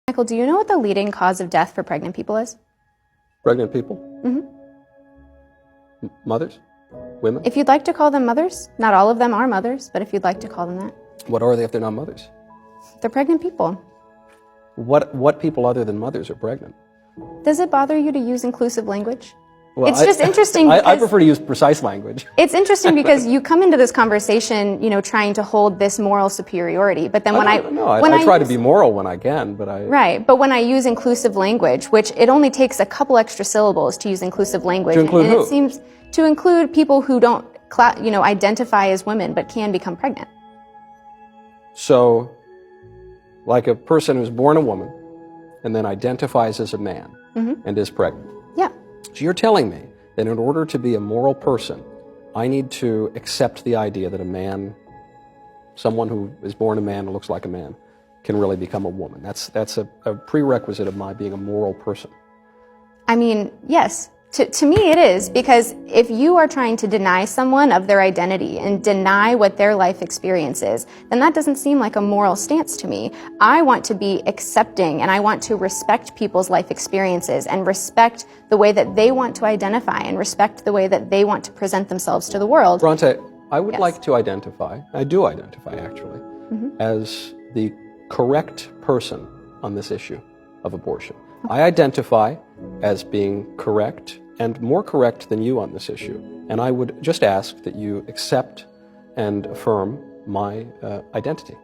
Michael, do you know what the leading cause of death for pregnant people is? Pregnant people? Mm-hmm. Mothers? Women? If you'd like to call them mothers, not all of them are mothers, but if you'd like to call them that. What are they if they're not mothers? They're pregnant people. What people other than mothers are pregnant? Does it bother you to use inclusive language? Well, it's just interesting because I prefer to use precise language. It's interesting because you come into this conversation, trying to hold this moral superiority, but then I try to be moral when I can, but Right, but when I use inclusive language, which it only takes a couple extra syllables to use inclusive language. To include and who? It seems to include people who don't, identify as women but can become pregnant. So, like a person who's born a woman and then identifies as a man and is pregnant. Yeah. So you're telling me that in order to be a moral person, I need to accept the idea that a man, someone who is born a man and looks like a man, can really become a woman. That's a prerequisite of my being a moral person. I mean, yes. To me it is, because if you are trying to deny someone of their identity and deny what their life experience is, then that doesn't seem like a moral stance to me. I want to be accepting and I want to respect people's life experiences and respect the way that they want to identify and respect the way that they want to present themselves to the world. Bronte, I would like to identify, I do identify actually, as the correct person on this issue of abortion. I identify as being correct and more correct than you on this issue. And I would just ask that you accept and affirm my identity.